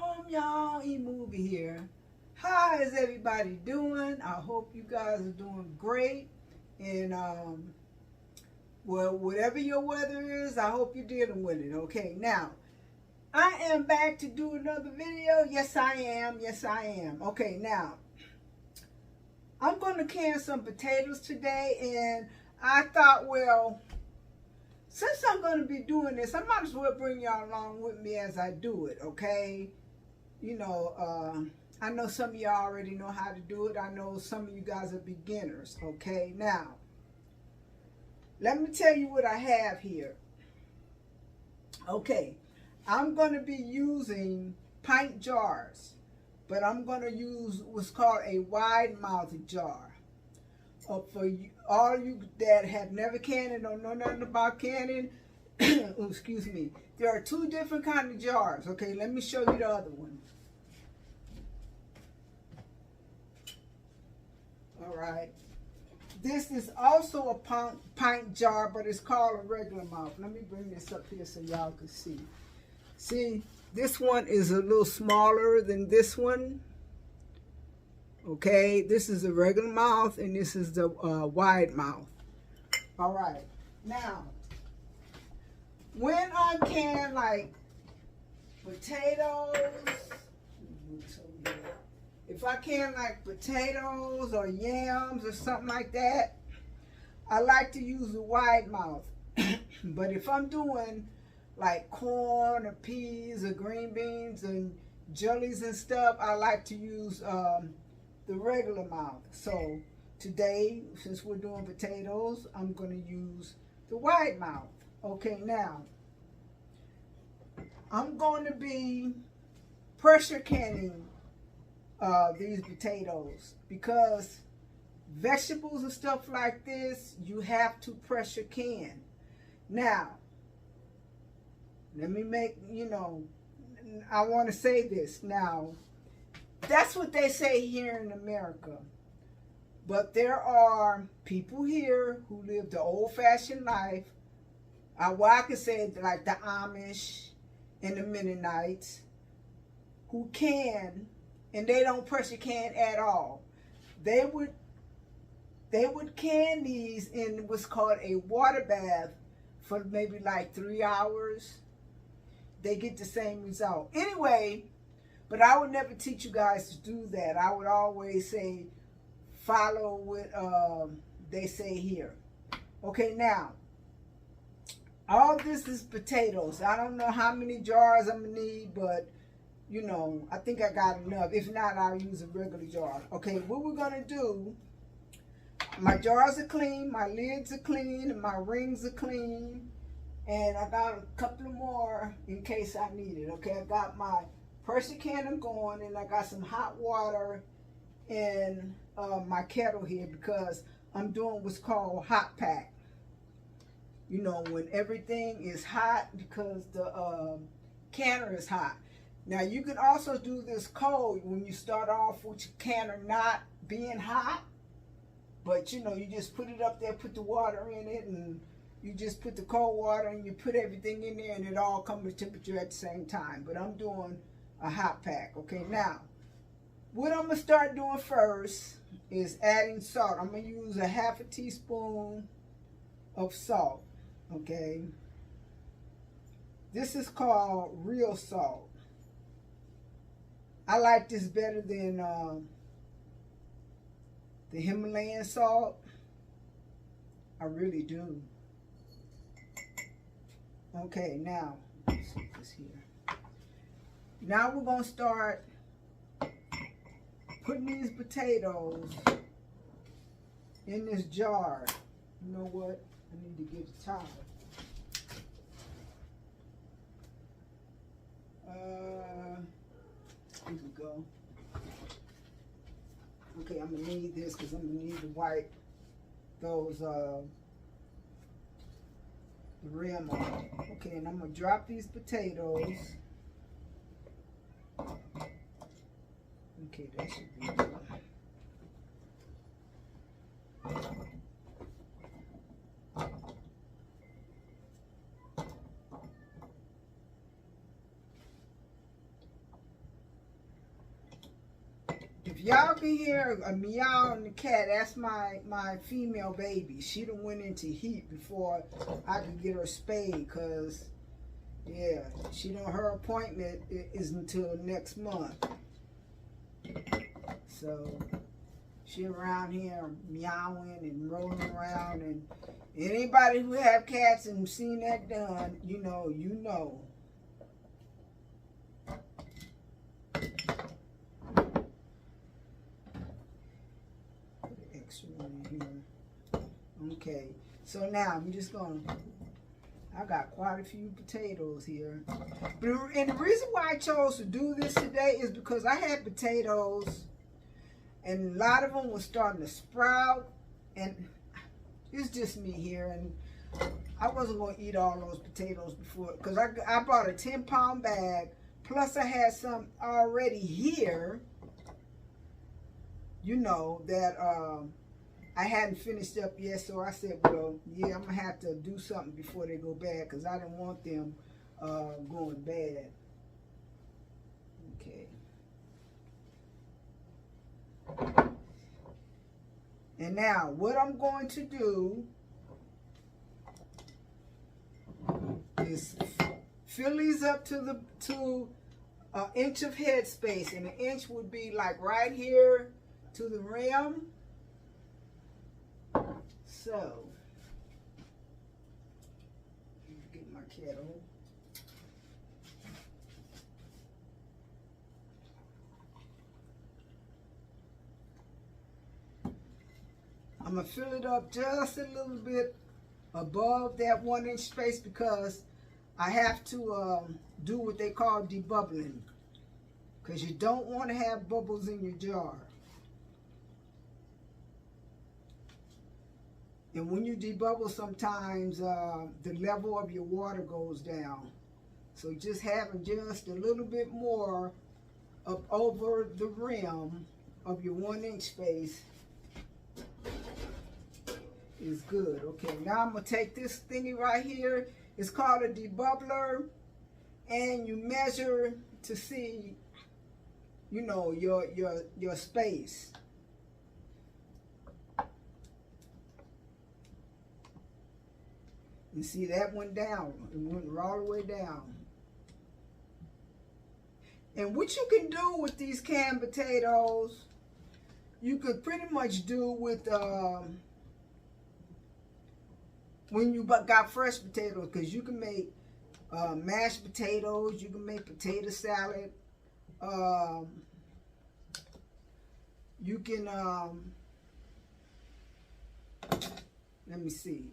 Shalom, y'all. E-Movie here. How is everybody doing? I hope you guys are doing great. And, well, whatever your weather is, I hope you're dealing with it. Okay, now, I am back to do another video. Yes, I am. Yes, I am. Okay, now, I'm going to can some potatoes today. And I thought, well, since I'm going to be doing this, I might as well bring y'all along with me as I do it, okay? You know, I know some of y'all already know how to do it. I know some of you guys are beginners, okay? Now, let me tell you what I have here. Okay, I'm going to be using pint jars, but I'm going to use what's called a wide-mouthed jar. For you, all you that have never canned and don't know nothing about canning, oh, excuse me, there are two different kinds of jars. Okay, let me show you the other one. All right. This is also a pint jar, but it's called a regular mouth. Let me bring this up here so y'all can see. See, this one is a little smaller than this one. Okay, this is the regular mouth, and this is the wide mouth. All right, now, when I can like potatoes, if I can like potatoes or yams or something like that, I like to use the wide mouth. But if I'm doing like corn or peas or green beans and jellies and stuff, I like to use the regular mouth. So today, since we're doing potatoes, I'm going to use the wide mouth. Okay, now I'm going to be pressure canning these potatoes, because vegetables and stuff like this, you have to pressure can. Now, let me make, you know, I want to say this now. That's what they say here in America. But there are people here who live the old-fashioned life. Well, I could say like the Amish and the Mennonites, who can, and they don't pressure can at all. They would can these in what's called a water bath for maybe like 3 hours. They get the same result. Anyway, but I would never teach you guys to do that. I would always say, follow what they say here. Okay, now, all this is potatoes. I don't know how many jars I'm going to need, but, you know, I think I got enough. If not, I'll use a regular jar. Okay, what we're going to do, my jars are clean, my lids are clean, and my rings are clean. And I got a couple more in case I need it. Okay, I got my pressure canner going, and I got some hot water in my kettle here, because I'm doing what's called hot pack. You know, when everything is hot, because the canner is hot. Now, you can also do this cold when you start off with your canner not being hot. But, you know, you just put it up there, put the water in it, and you just put the cold water, and you put everything in there, and it all comes to temperature at the same time. But I'm doing a hot pack. Okay, now, what I'm going to start doing first is adding salt. I'm going to use a half a teaspoon of salt. Okay, this is called real salt. I like this better than the Himalayan salt. I really do. Okay, now, let's put this here. Now we're going to start putting these potatoes in this jar. You know what? I need to get a towel. Here we go. Okay, I'm going to need this because I'm going to need to wipe those, the rim off. Okay, and I'm going to drop these potatoes. Okay, that should be good. If y'all can hear a meow on the cat, that's my female baby. She done went into heat before I could get her spayed, because, yeah, her appointment is until next month. So she around here meowing and rolling around, and anybody who have cats and seen that done, you know. Put an extra one in here. Okay, so now I'm just gonna, I got quite a few potatoes here. And the reason why I chose to do this today is because I had potatoes and a lot of them were starting to sprout, and it's just me here, and I wasn't going to eat all those potatoes before, because I bought a 10-pound bag, plus I had some already here, you know, that I hadn't finished up yet. So I said, well, yeah, I'm going to have to do something before they go bad, because I didn't want them going bad. Okay. And now what I'm going to do is fill these up to an inch of head space, and an inch would be like right here to the rim. So get my kettle. I'm going to fill it up just a little bit above that 1-inch space, because I have to do what they call debubbling, because you don't want to have bubbles in your jar. And when you debubble, sometimes the level of your water goes down. So just having just a little bit more up over the rim of your 1-inch space is good. Okay, now I'm gonna take this thingy right here. It's called a debubbler, and you measure to see, you know, your space. You see that went down. It went all the way down. And what you can do with these canned potatoes, you could pretty much do with when you got fresh potatoes, because you can make mashed potatoes, you can make potato salad, you can let me see,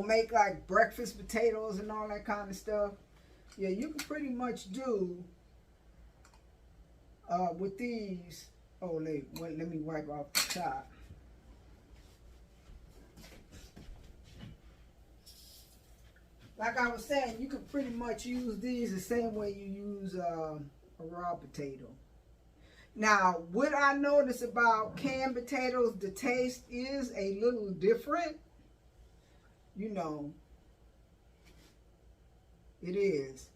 make like breakfast potatoes and all that kind of stuff. Yeah, you can pretty much do with these. Let me wipe off the top. Like I was saying, you can pretty much use these the same way you use a raw potato. Now, what I notice about canned potatoes, the taste is a little different. You know, it is.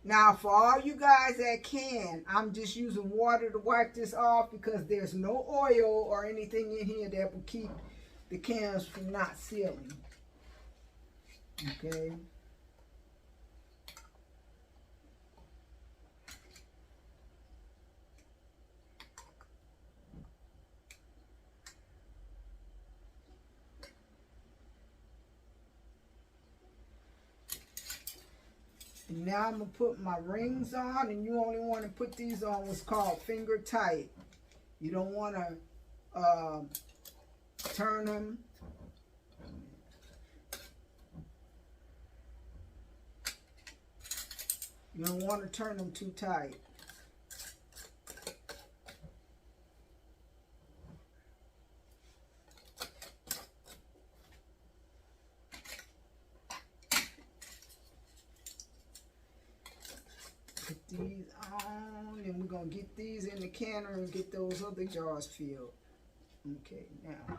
Now, for all you guys that can, I'm just using water to wipe this off, because there's no oil or anything in here that will keep the cans from not sealing. Okay. Now I'm going to put my rings on, and you only want to put these on what's called finger tight. You don't want to turn them. You don't want to turn them too tight. Put these on, and we're going to get these in the canner and get those other jars filled. Okay, now.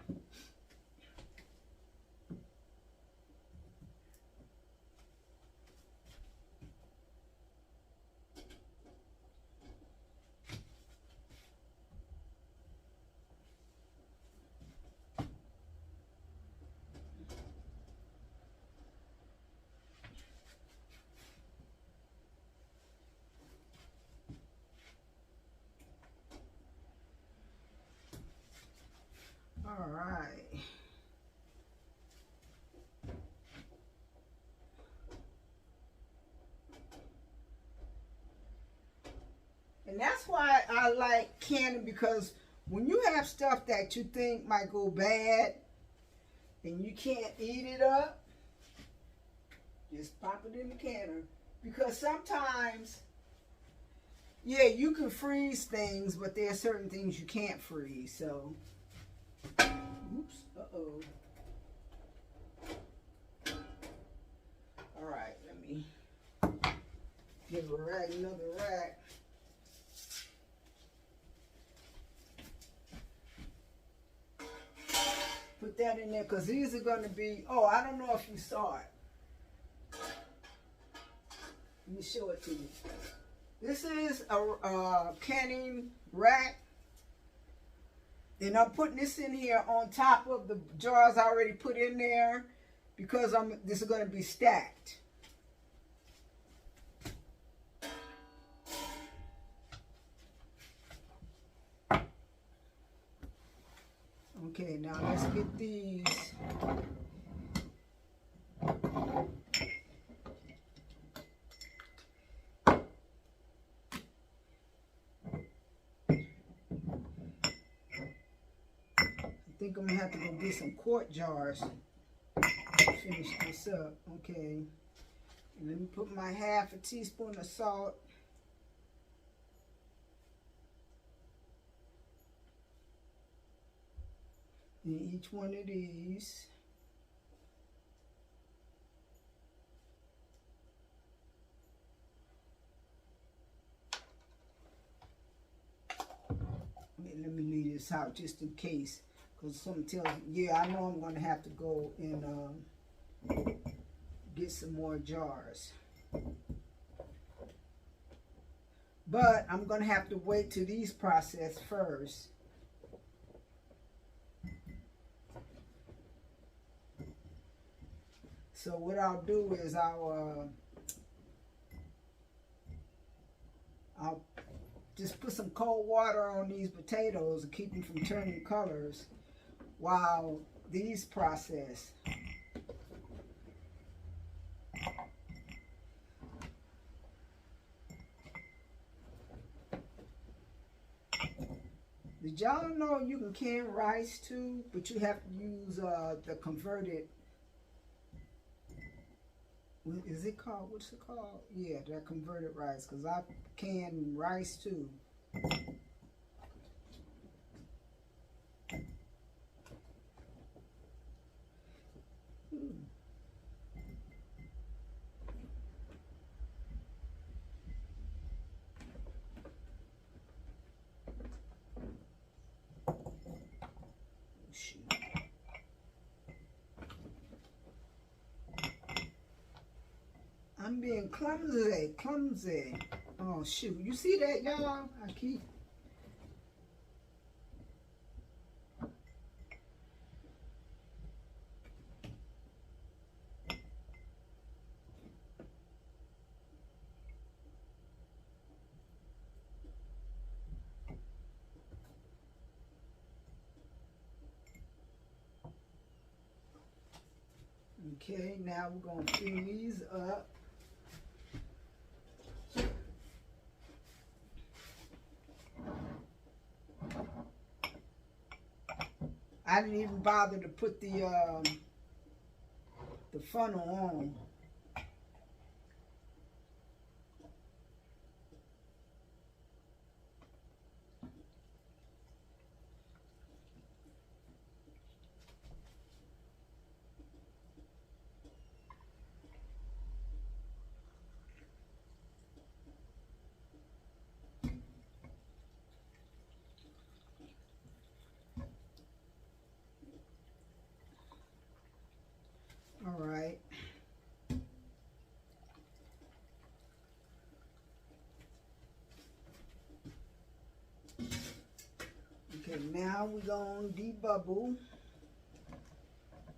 that's why I like canning, because when you have stuff that you think might go bad and you can't eat it up, just pop it in the canner. Because sometimes, yeah, you can freeze things, but there are certain things you can't freeze. So, oops, uh-oh. All right, let me give a rack, another rack. Put that in there, because these are going to be, oh, I don't know if you saw it. Let me show it to you. This is a canning rack, and I'm putting this in here on top of the jars I already put in there, because this is going to be stacked. Okay, now let's get these. I think I'm gonna have to go get some quart jars to finish this up. Okay, and let me put my half a teaspoon of salt. In each one of these. Let me leave this out just in case, because something tells me, yeah, I know I'm going to have to go and get some more jars. But I'm going to have to wait till these process first. So what I'll do is I'll just put some cold water on these potatoes and keep them from turning colors while these process. Did y'all know you can can rice too, but you have to use the converted, is it called, what's it called? Yeah, that converted rice, because I can rice too. I'm being clumsy. Oh, shoot. You see that, y'all? I keep... Okay, now we're going to fill these up. I didn't even bother to put the funnel on. All right. Okay, now we're going to debubble.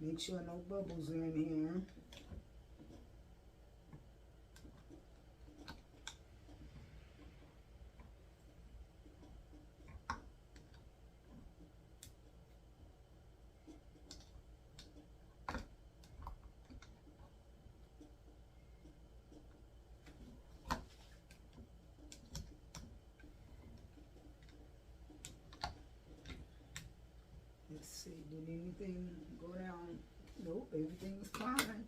Make sure no bubbles are in here. see, did anything go down? Nope, everything's fine.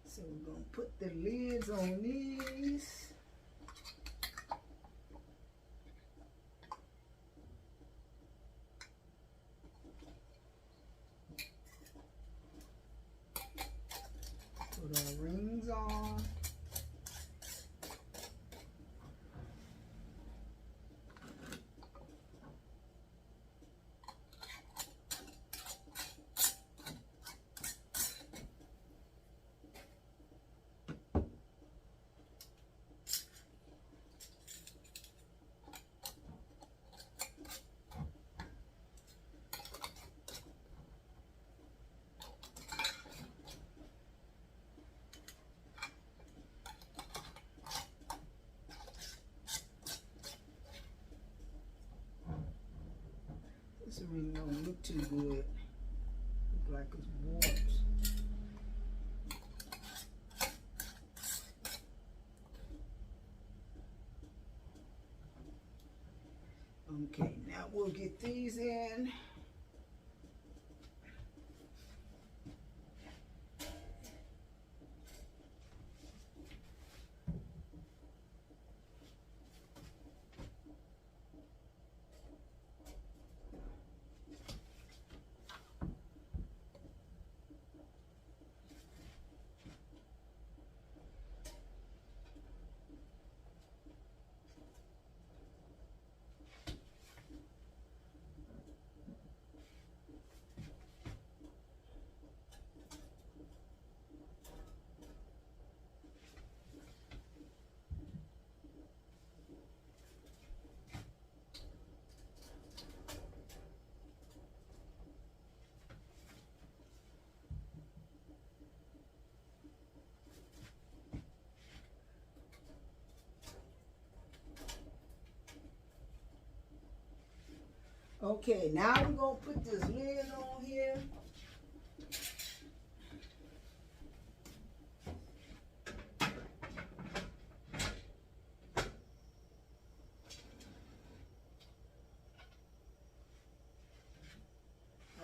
So we're going to put the lids on these. Put our rings on. This ring don't look too good. Look like it's warped. Okay, now we'll get these in. Okay, now we're going to put this lid on here.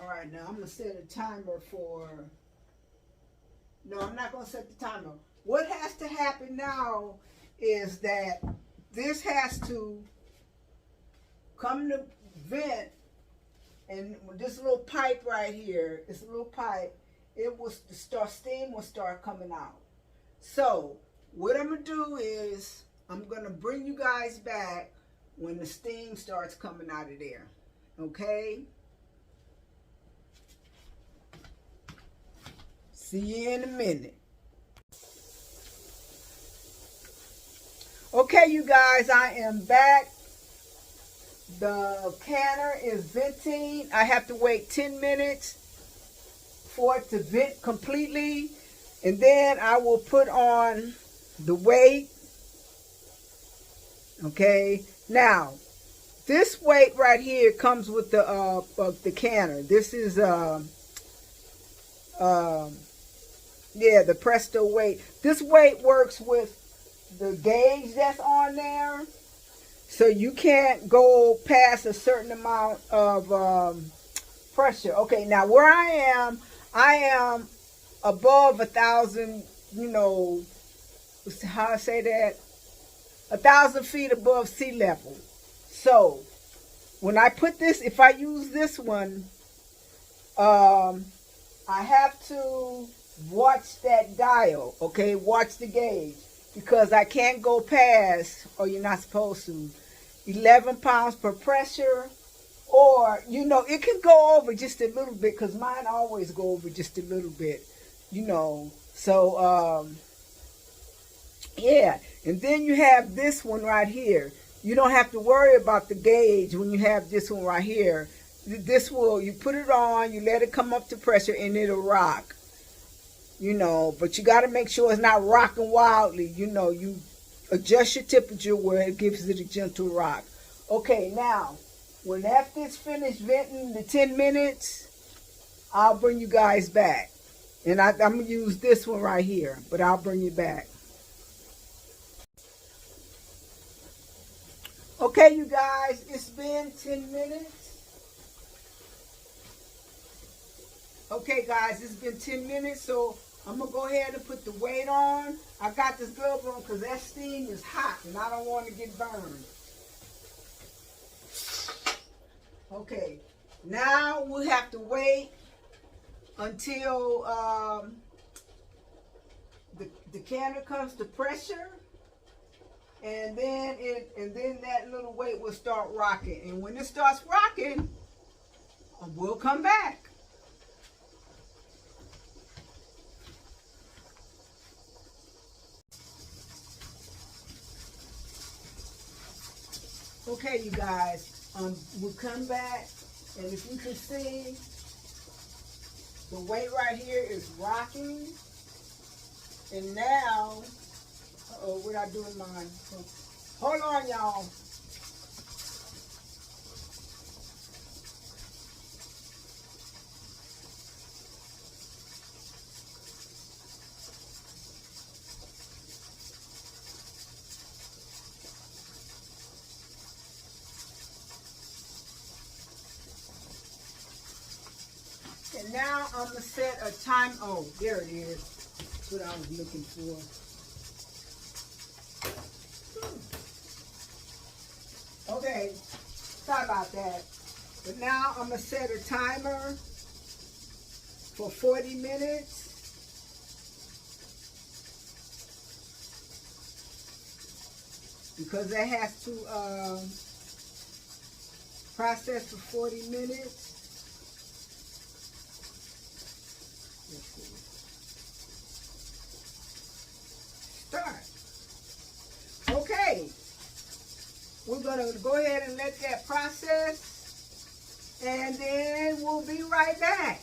All right, now I'm going to set a timer for... No, I'm not going to set the timer. What has to happen now is that this has to come to vent, and this little pipe right here, this little pipe, it will start, steam will start coming out. So what I'm gonna do is I'm gonna bring you guys back when the steam starts coming out of there. Okay? See you in a minute. Okay, you guys, I am back. The canner is venting. I have to wait 10 minutes for it to vent completely. And then I will put on the weight. Okay. Now, this weight right here comes with the canner. This is yeah, the Presto weight. This weight works with the gauge that's on there. So you can't go past a certain amount of pressure. Okay, now where I am above 1,000, you know, how I say that? 1,000 feet above sea level. So when I put this, if I use this one, I have to watch that dial, okay? Watch the gauge. Because I can't go past, or you're not supposed to, 11 pounds per pressure. Or, you know, it can go over just a little bit, because mine always go over just a little bit, you know. So, yeah. And then you have this one right here. You don't have to worry about the gauge when you have this one right here. This will, you put it on, you let it come up to pressure, and it'll rock. You know, but you got to make sure it's not rocking wildly. You know, you adjust your temperature where it gives it a gentle rock. Okay, now, when after it's finished venting the 10 minutes, I'll bring you guys back. And I'm going to use this one right here, but I'll bring you back. Okay, you guys, it's been 10 minutes. Okay, guys, it's been 10 minutes, so I'm going to go ahead and put the weight on. I got this glove on because that steam is hot, and I don't want to get burned. Okay, now we'll have to wait until the canner comes to pressure, and then that little weight will start rocking. And when it starts rocking, we'll come back. Okay, you guys, we'll come back, and if you can see, the weight right here is rocking, and now, uh-oh, what I do in mine? Hold on, y'all. And now I'm going to set a time. Oh, there it is. That's what I was looking for. Okay, sorry about that. But now I'm going to set a timer for 40 minutes. Because that has to process for 40 minutes. Start. Okay. We're going to go ahead and let that process, and then we'll be right back.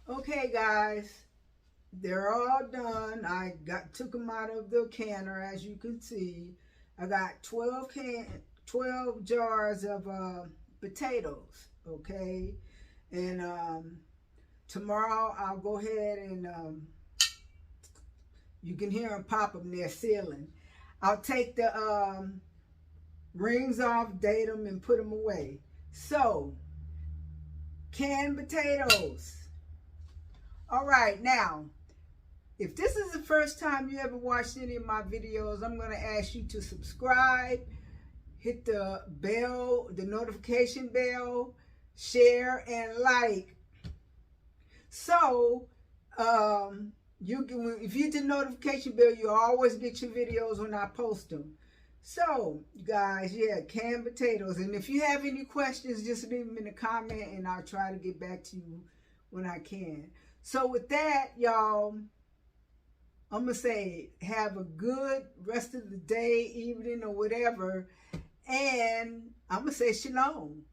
Okay, guys, they're all done. I took them out of the canner, as you can see. I got 12 jars of potatoes, okay? And tomorrow I'll go ahead and you can hear them pop them, they're sealing. I'll take the rings off, date them, and put them away. So, canned potatoes. All right, now, if this is the first time you ever watched any of my videos, I'm going to ask you to subscribe, hit the bell, the notification bell, share, and like. So, you can, if you hit the notification bell, you'll always get your videos when I post them. So, guys, yeah, canned potatoes. And if you have any questions, just leave them in the comment, and I'll try to get back to you when I can. So, with that, y'all, I'm going to say have a good rest of the day, evening, or whatever. And I'm going to say shalom.